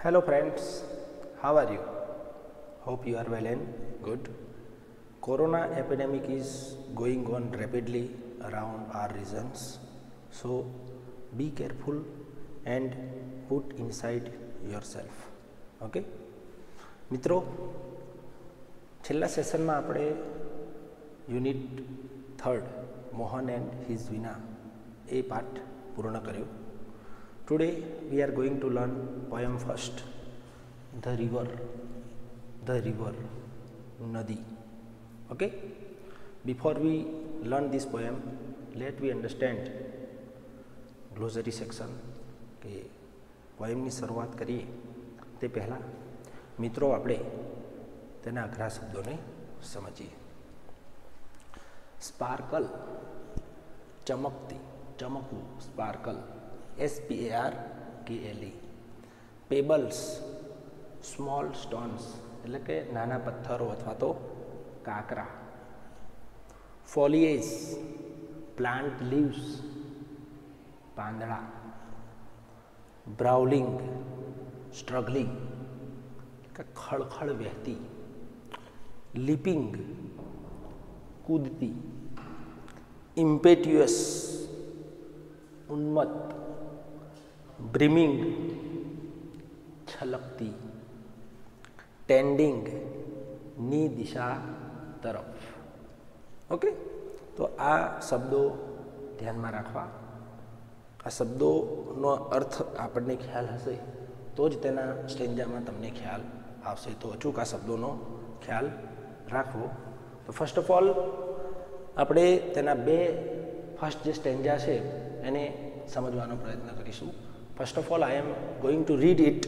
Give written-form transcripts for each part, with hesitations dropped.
Hello friends, how are you? Hope you are well and good. Corona epidemic is going on rapidly around our regions, so be careful and put inside yourself. Okay? મિત્રો છેલ્લા સેશનમાં આપણે unit 3 Mohan and his વિના એ પાઠ પૂર્ણ કર્યો. Today we are going to learn poem first, the river, nadi. Okay, before we learn this poem, let we understand glossary section કે પોએમની શરૂઆત કરીએ તે પહેલાં મિત્રો આપણે તેના અઘરા શબ્દોને સમજીએ. સ્પાર્કલ, ચમકતી, ચમકવું, sparkle, SPARKLE. Pebbles, small stones એટલે કે નાના પથ્થરો અથવા તો કાંકરા. ફોલિએજ, પ્લાન્ટ લીવ્સ, પાંદડા. બ્રાઉલિંગ, સ્ટ્રગલિંગ કે ખળખળ વહેતી. લીપિંગ, કૂદતી. ઇમ્પેટ્યુઅસ, ઉન્મત્ત. બ્રિમિંગ, છલકતી. ટેન્ડિંગ, ની દિશા તરફ. ઓકે, તો આ શબ્દો ધ્યાનમાં રાખવા. આ શબ્દોનો અર્થ આપણને ખ્યાલ હશે તો જ તેના સ્ટેન્જામાં તમને ખ્યાલ આવશે. તો અચૂક આ શબ્દોનો ખ્યાલ રાખવો. તો ફર્સ્ટ ઓફ ઓલ આપણે તેના બે ફર્સ્ટ જે સ્ટેન્જા છે એને સમજવાનો પ્રયત્ન કરીશું. First of all, I am going to read it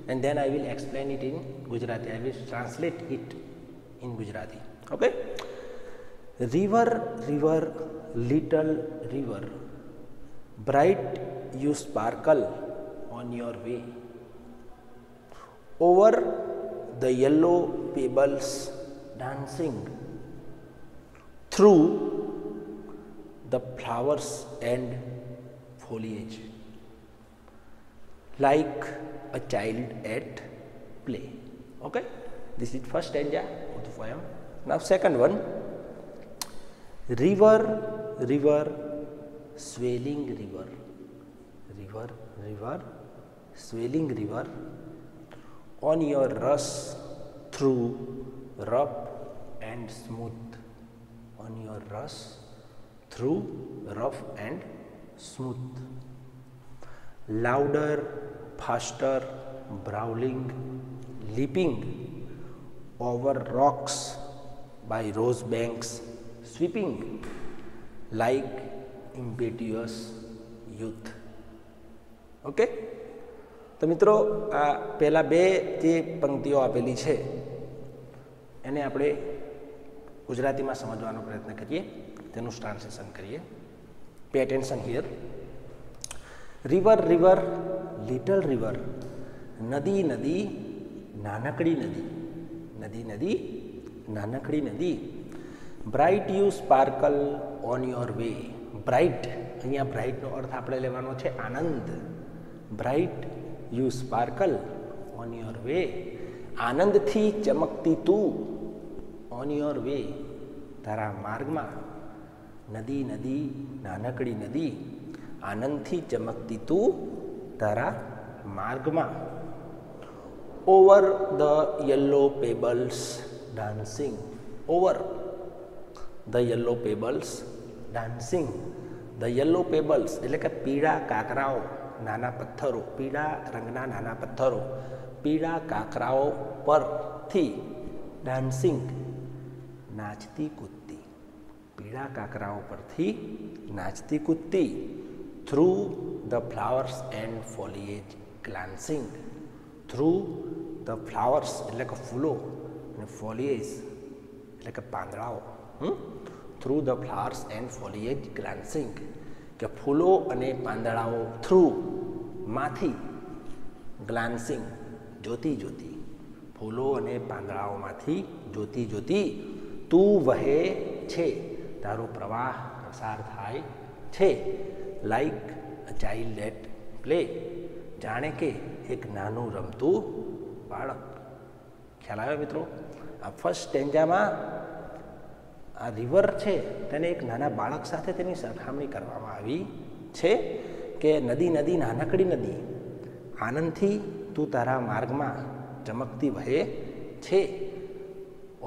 and then I will explain it in Gujarati. I will translate it in Gujarati. Okay? River, river, little river, bright you sparkle on your way. Over the yellow pebbles dancing, through the flowers and foliage, like a child at play. Okay, this is first stanza of the poem. Now second one, river, river, swelling river, river, river, swelling river, on your rush through rough and smooth, on your rush through rough and smooth. Louder, faster, brawling, leaping over rocks by rose banks, sweeping like impetuous youth. Okay, તો મિત્રો આ પહેલાં બે જે પંક્તિઓ આપેલી છે એને આપણે ગુજરાતીમાં સમજવાનો પ્રયત્ન કરીએ, તેનું ટ્રાન્સલેશન કરીએ. Pay attention here. River, river, little river, નદી, નદી, નાનકડી નદી, નદી, નદી, નાનકડી નદી. Bright you sparkle on your way. Bright, અહીંયા બ્રાઇટનો અર્થ આપણે લેવાનો છે આનંદ. Bright you sparkle on your way, આનંદથી ચમકતી તું. ઓન યોર વે, તારા માર્ગમાં. નદી, નદી, નાનકડી નદી, આનંદથી ચમકતી તું તારા માર્ગમાં. Over the yellow pebbles dancing, over the yellow pebbles dancing. The yellow pebbles એટલે કે પીળા કાંકરાઓ, નાના પથ્થરો, પીળા રંગના નાના પથ્થરો, પીળા કાંકરાઓ પરથી. ડાન્સિંગ, નાચતી કૂદતી, પીળા કાંકરાઓ પરથી નાચતી કૂદતી. Through the flowers and foliage glancing, through the flowers એટલે કે ફૂલો અને ફોલિએજ એટલે કે પાંદડાઓ. Through the flowers and foliage glancing કે ફૂલો અને પાંદડાઓ. થ્રુ, માંથી. ગ્લાન્સિંગ, જોતી જોતી, ફૂલો અને પાંદડાઓમાંથી જોતી જોતી. તું વહે છે, તારો પ્રવાહ પસાર થાય છે. Like a child at play, જાણે કે એક નાનું રમતું બાળક. ખ્યાલ આવ્યો મિત્રો? આ ફર્સ્ટ સ્ટેન્જામાં આ રિવર છે તેને એક નાના બાળક સાથે તેની સરખામણી કરવામાં આવી છે કે નદી નદી નાનકડી નદી, આનંદથી તું તારા માર્ગમાં ચમકતી વહે છે.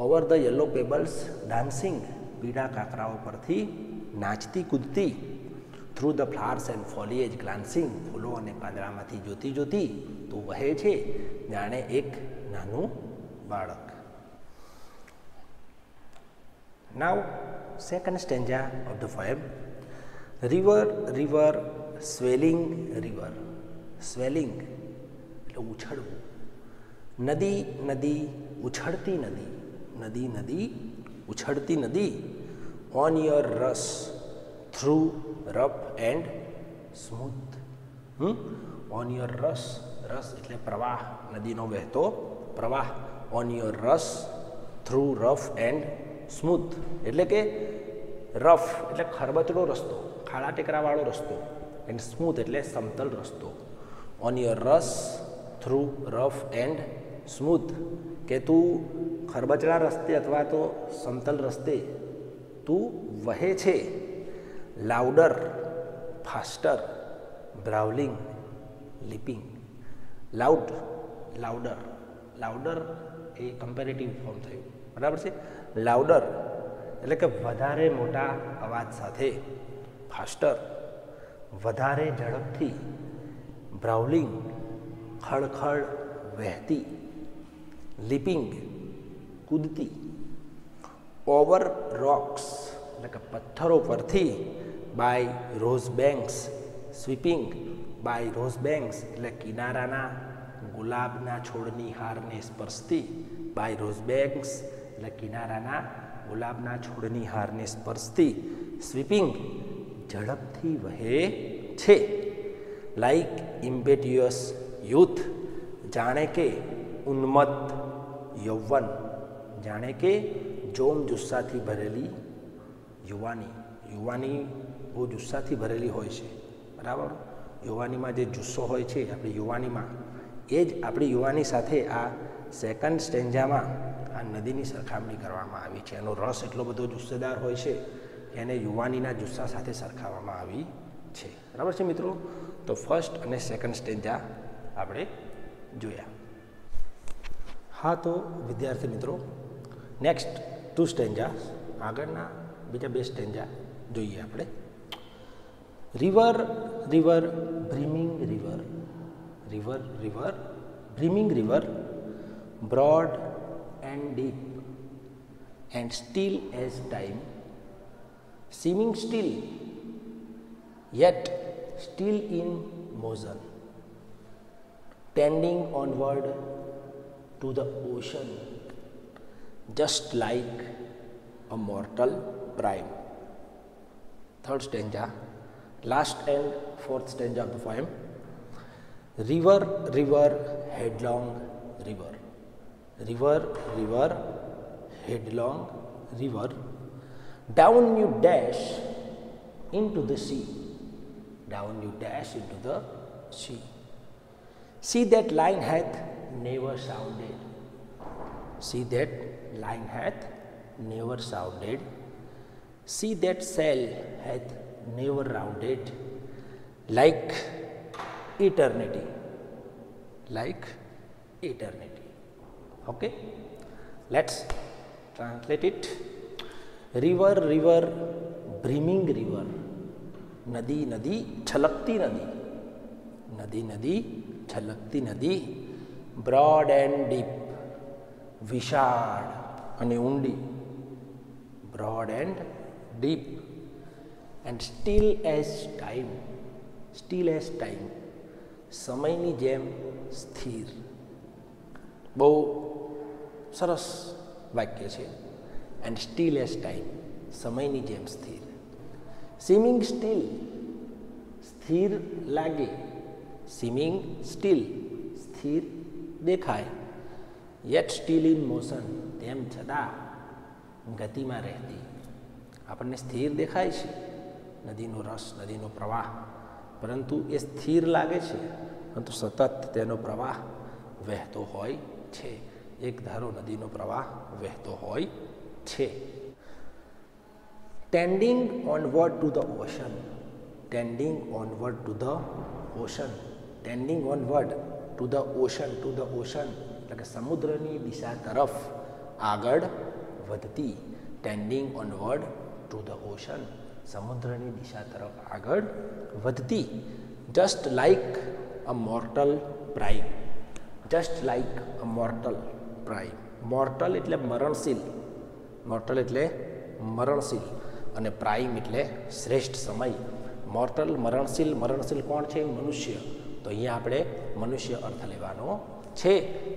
Over the yellow pebbles dancing, પીળા કાંકરાઓ પરથી નાચતી કૂદતી. Through the flowers and foliage ગ્લાન્સિંગ, ફૂલો અને પાંદડામાંથી જોતી જોતી તું વહે છે જાણે એક નાનું બાળક. Now second stanza of the poem. River river swelling river. Swelling એટલે ઉછળવું. નદી નદી ઉછળતી નદી. નદી નદી ઉછળતી નદી. ઓન યોર રસ through rough and smooth. On your રસ, રસ એટલે પ્રવાહ, નદીનો વહેતો પ્રવાહ. ઓન યોર રસ થ્રુ રફ એન્ડ સ્મૂથ એટલે કે રફ એટલે ખરબચડો રસ્તો, ખાડા ટેકરાવાળો રસ્તો, એન્ડ સ્મૂથ એટલે સમતલ રસ્તો. ઓન યોર રસ થ્રુ રફ એન્ડ સ્મૂથ કે તું ખરબચડા રસ્તે અથવા તો સમતલ રસ્તે તું વહે છે. Louder, faster, brawling, leaping. Loud, louder, louder એ કમ્પેરેટિવ ફોર્મ થયું, બરાબર છે. લાઉડર એટલે કે વધારે મોટા અવાજ સાથે. ફાસ્ટર વધારે ઝડપથી. બ્રાઉલિંગ ખળખળ વહેતી. લીપિંગ કૂદતી. ઓવર રોક્સ એટલે કે પથ્થરો પરથી. By rose banks sweeping. By rose banks એટલે કિનારાના ગુલાબના છોડની હારને સ્પર્શતી. બાય રોઝ બેંક્સ એટલે કિનારાના ગુલાબના છોડની હારને સ્પર્શતી. સ્વીપિંગ ઝડપથી વહે છે. લાઈક ઇમ્પેટ્યુઅસ યુથ જાણે કે ઉન્મત્ત યૌવન. જાણે કે જોમ જુસ્સાથી ભરેલી યુવાની. યુવાની બહુ જુસ્સાથી ભરેલી હોય છે, બરાબર. યુવાનીમાં જે જુસ્સો હોય છે આપણી યુવાનીમાં, એ જ આપણી યુવાની સાથે આ સેકન્ડ સ્ટેન્જામાં આ નદીની સરખામણી કરવામાં આવી છે. એનો રસ એટલો બધો જુસ્સેદાર હોય છે એને યુવાનીના જુસ્સા સાથે સરખાવવામાં આવી છે, બરાબર છે મિત્રો. તો ફર્સ્ટ અને સેકન્ડ સ્ટેન્જા આપણે જોયા. હા, તો વિદ્યાર્થી મિત્રો નેક્સ્ટ 2 સ્ટેન્જા, આગળના બીજા 2 સ્ટેન્જા જોઈએ આપણે. River river brimming river. River river brimming river. Broad and deep and still as time. seeming still yet still in motion, tending onward to the ocean just like a mortal prime. Third stanza, last and fourth stanza of the poem. River river headlong river. River river headlong river. Down you dash into the sea. Down you dash into the sea. See that line hath never sounded. See that line hath never sounded. See that sail hath never rounded. Like eternity. Like eternity. Okay? Let's translate it. River river brimming river. नदी नदी छलकती नदी. नदी नदी छलकती नदी. Broad and deep विशाળ અને ઊંડી. Broad and deep and still as time. Steel as time સમયની જેમ સ્થિર. બહુ સરસ વાક્ય છે. એન્ડ સ્ટીલ એઝ ટાઈમ સમયની જેમ સ્થિર. સીમિંગ સ્ટીલ સ્થિર લાગે. સીમિંગ સ્ટીલ સ્થિર દેખાય. યેટ સ્ટીલ ઇન મોશન તેમ છતાં ગતિમાં રહેતી. આપણને સ્થિર દેખાય છે નદીનો રસ, નદીનો પ્રવાહ, પરંતુ એ સ્થિર લાગે છે પરંતુ સતત તેનો પ્રવાહ વહેતો હોય છે. એક ધારો નદીનો પ્રવાહ વહેતો હોય છે. Tending onward to the ocean. Tending onward to the ocean. Tending onward to the ocean. To the ocean એટલે કે સમુદ્રની દિશા તરફ આગળ વધતી. Tending onward to the ocean, સમુદ્રની દિશા તરફ આગળ વધતી. Just like a mortal prime. Just like a mortal prime. Mortal એટલે મરણશીલ. મોર્ટલ એટલે મરણશીલ અને પ્રાઇમ એટલે શ્રેષ્ઠ સમય. મોર્ટલ મરણશીલ. મરણશીલ કોણ છે? મનુષ્ય. તો અહીંયા આપણે મનુષ્ય અર્થ લેવાનો છે.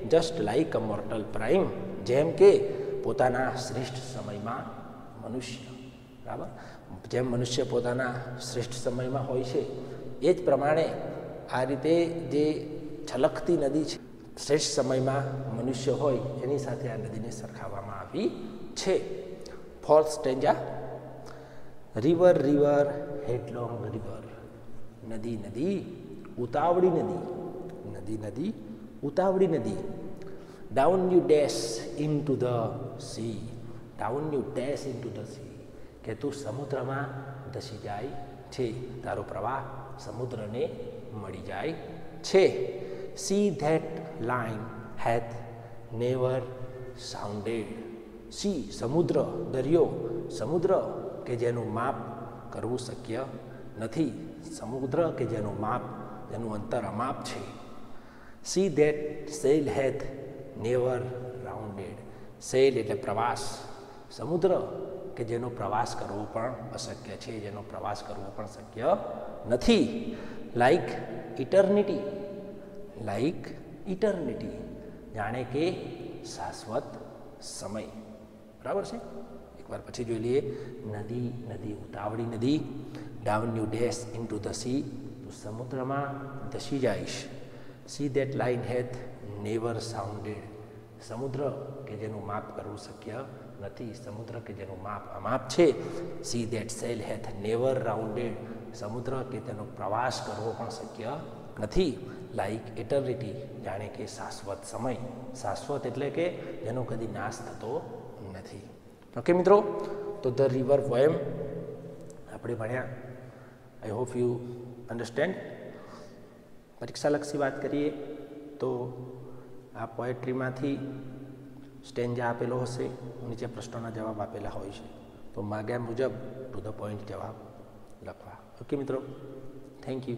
Just like a mortal prime, જેમ કે પોતાના શ્રેષ્ઠ સમયમાં મનુષ્ય. બરાબર? જેમ મનુષ્ય પોતાના શ્રેષ્ઠ સમયમાં હોય છે એ જ પ્રમાણે આ રીતે જે છલકતી નદી છે શ્રેષ્ઠ સમયમાં મનુષ્ય હોય એની સાથે આ નદીને સરખાવવામાં આવી છે. Fourth stanza. River river headlong river. નદી નદી ઉતાવળી નદી. નદી નદી ઉતાવળી નદી. Down you dash into the sea. Down you dash into the sea કે તું સમુદ્રમાં ધસી જાય છે. તારો પ્રવાહ સમુદ્રને મળી જાય છે. Sea that line hath never sounded. Sea સમુદ્ર, દરિયો. સમુદ્ર કે જેનું માપ કરવું શક્ય નથી. સમુદ્ર કે જેનું માપ, જેનું અંતર અમાપ છે. Sea that sail hath never rounded. Sail એટલે પ્રવાસ. સમુદ્ર કે જેનો પ્રવાસ કરવો પણ અશક્ય છે, જેનો પ્રવાસ કરવો પણ શક્ય નથી. Like eternity. લાઈક ઇટર્નિટી જાણે કે શાશ્વત સમય. બરાબર છે? એકવાર પછી જોઈ લઈએ. નદી નદી ઉતાવળી નદી. Down you dash into the sea. તું સમુદ્રમાં ધસી જઈશ. Sea that line hath never sounded. સમુદ્ર કે જેનું માપ કરવું શક્ય નથી. સમુદ્ર કે જેનું માપ અમાપ છે. Sea that sail hath never rounded. સમુદ્ર કે તેનો પ્રવાસ કરવો પણ શક્ય નથી. લાઈક ઇટર્નિટી જાણે કે શાશ્વત સમય. શાશ્વત એટલે કે જેનો કદી નાશ થતો નથી. ઓકે મિત્રો, તો ધ રિવર પોએમ આપણે ભણ્યા. I hope you understand. પરીક્ષાલક્ષી વાત કરીએ તો આ પોએટ્રીમાંથી સ્ટેન્જા આપેલો હશે, નીચે પ્રશ્નોના જવાબ આપેલા હોય છે. તો માગ્યા મુજબ ટુ ધ પોઈન્ટ જવાબ લખવા. ઓકે મિત્રો, થેન્ક યુ.